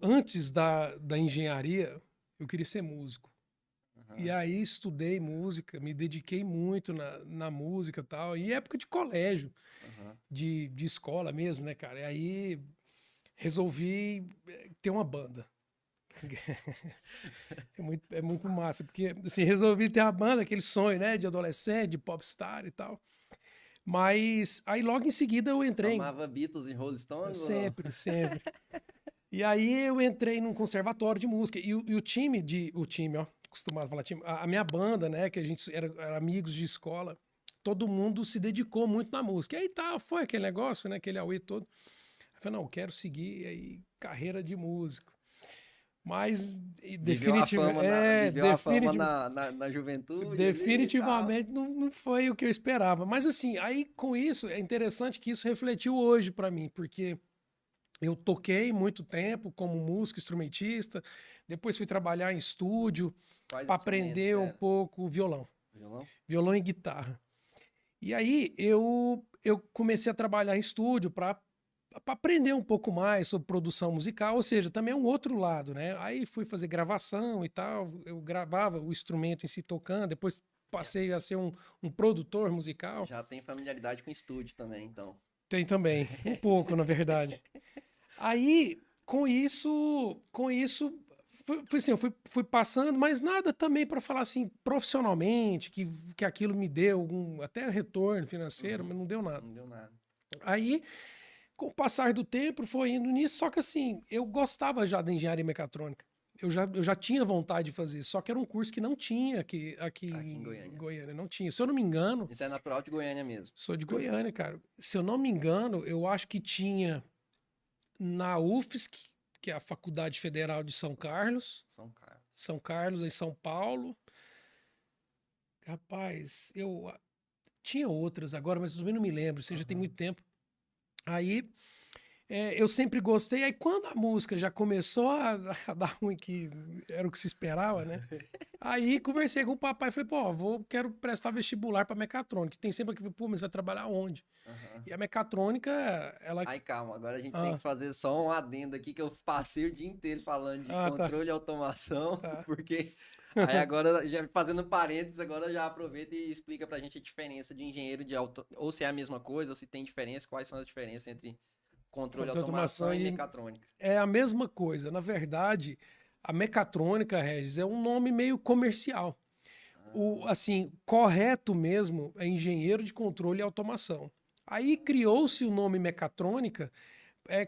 Antes da engenharia, eu queria ser músico. E Aham, aí estudei música, me dediquei muito na música e tal, em época de colégio, aham. de escola mesmo, né, cara? E aí resolvi ter uma banda. É muito massa, porque assim, resolvi ter uma banda, aquele sonho, né, de adolescente, de popstar e tal. Mas aí logo em seguida eu entrei, Amava Beatles e Rolling Stones ou não? sempre, sempre. E aí eu entrei num conservatório de música. E o time o time, ó, acostumado a falar time, a minha banda, né, que a gente era amigos de escola, todo mundo se dedicou muito na música. E aí tá, foi aquele negócio, né, aquele auê todo. Eu falei, não, quero seguir aí carreira de músico. Mas Viveu a fama na juventude ali e tal. definitivamente não foi o que eu esperava. Mas assim, aí com isso, é interessante que isso refletiu hoje para mim, porque eu toquei muito tempo como músico, instrumentista, depois fui trabalhar em estúdio Quais para instrumentos aprender um era? pouco violão, Violão? violão e guitarra. E aí eu comecei a trabalhar em estúdio para aprender um pouco mais sobre produção musical, ou seja, também é um outro lado, né? Aí fui fazer gravação e tal, eu gravava o instrumento em si tocando, depois Já, passei a ser um produtor musical. já tem familiaridade com estúdio também, então. Tem também, um pouco, na verdade. Aí, com isso, foi assim, fui passando, mas nada também para falar assim, profissionalmente, que aquilo me deu algum, até retorno financeiro, Uhum. mas não deu nada. Não deu nada. Aí, com o passar do tempo, foi indo nisso, só que assim, eu gostava já da engenharia mecatrônica. Eu já tinha vontade de fazer, só que era um curso que não tinha aqui Aqui em em Goiânia. Goiânia, não tinha. Se eu não me engano, Isso é natural de Goiânia mesmo. sou de Goiânia, cara. Se eu não me engano, eu acho que tinha na UFSC, que é a Faculdade Federal de S- São Carlos. São Carlos, em São Paulo. Rapaz, tinha outras agora, mas eu também não me lembro, isso já tem Aham. muito tempo. Aí eu sempre gostei. Aí quando a música já começou a dar ruim, que era o que se esperava, né? Aí conversei com o papai e falei, pô, quero prestar vestibular para mecatrônica. Tem sempre que, pô, mas você vai trabalhar onde? Aham. E a mecatrônica, ela. Aí, calma, agora a gente tem Ah, que fazer só um adendo aqui que eu passei o dia inteiro falando de tá, controle e automação, tá. porque aí agora, já fazendo parênteses, agora já aproveita e explica pra gente a diferença de engenheiro de auto, ou se é a mesma coisa, ou se tem diferença, quais são as diferenças entre controle e Controle de automação automação e e mecatrônica. é a mesma coisa. Na verdade, a mecatrônica, Regis, é um nome meio comercial. O, Ah, assim, correto mesmo é engenheiro de controle e automação. Aí criou-se o nome mecatrônica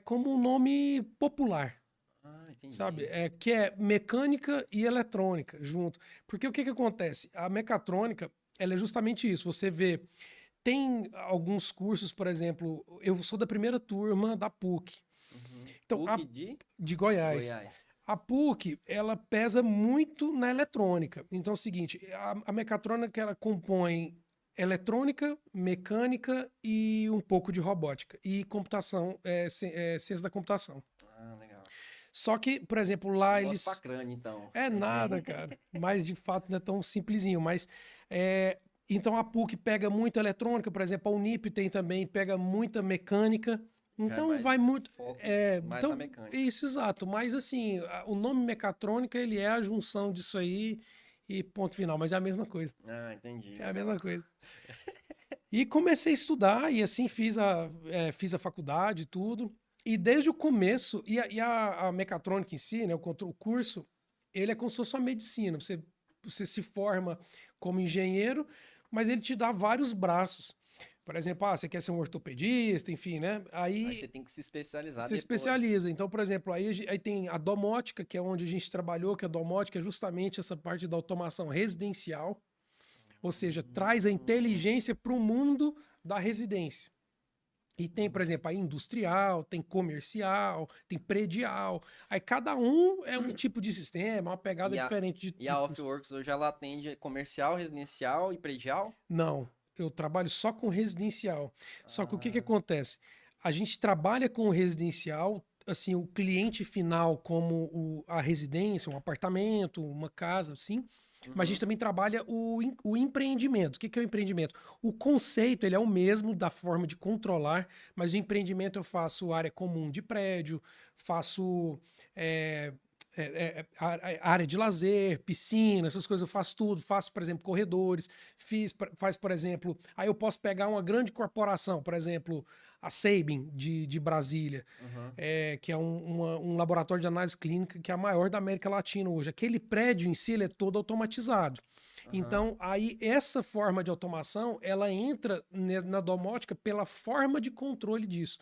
como um nome popular, sabe? entendi. Que é mecânica e eletrônica junto. Porque o que acontece? A mecatrônica, ela é justamente isso. Você vê, tem alguns cursos, por exemplo, eu sou da primeira turma da PUC. Uhum. Então, PUC de de Goiás. Goiás. A PUC, ela pesa muito na eletrônica. Então é o seguinte, a mecatrônica ela compõe eletrônica, mecânica e um pouco de robótica. E computação, ciência da computação. Ah, legal. Só que, por exemplo, lá Negócio pra eles... crânio, então. É nada, cara. Mas de fato não é tão simplesinho. Mas então a PUC pega muita eletrônica, por exemplo, a Unip tem também, pega muita mecânica. Já é Então mais vai muito. foco mais na Então, mecânica. isso, exato. Mas assim, o nome mecatrônica ele é a junção disso aí e ponto final. Mas é a mesma coisa. Ah, entendi, É a legal. mesma coisa. E comecei a estudar e assim fiz a faculdade e tudo. E desde o começo, a mecatrônica em si, né, o curso, ele é como se fosse uma medicina. Você se forma como engenheiro, mas ele te dá vários braços. Por exemplo, você quer ser um ortopedista, enfim, né? Aí você Aí tem que se especializar você depois. especializa. Então, por exemplo, aí tem a domótica, que é onde a gente trabalhou, que a domótica é justamente essa parte da automação residencial, ou seja, traz a Hum, inteligência para o mundo da residência. E tem, por hum. exemplo, a industrial, tem comercial, tem predial. Aí cada um é um tipo de sistema, uma pegada E a, diferente de, e de a curso. Offworks hoje ela atende comercial, residencial e predial? Não, eu trabalho só com residencial. Só que o que que Ah, acontece? A gente trabalha com o residencial, assim, o cliente final como a residência, um apartamento, uma casa, assim. mas a gente também trabalha o empreendimento. O que é o empreendimento? O conceito ele é o mesmo da forma de controlar, mas o empreendimento eu faço área comum de prédio, faço área de lazer, piscina, essas coisas eu faço tudo. Faço, por exemplo, corredores, faz, por exemplo, aí eu posso pegar uma grande corporação, por exemplo, a Sabin de Brasília, que é um laboratório de análise clínica que é a maior da América Latina hoje. Aquele prédio em si ele é todo automatizado. Então, aí essa forma de automação, ela entra na domótica pela forma de controle disso,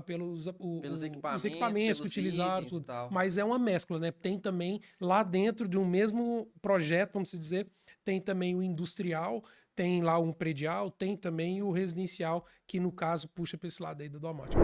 pelos Pelos os equipamentos que pelos utilizaram, itens e tudo. tal. Mas é uma mescla, né? Tem também, lá dentro de um mesmo projeto, vamos dizer, tem também o industrial, tem lá um predial, tem também o residencial, que no caso puxa para esse lado aí da domótica.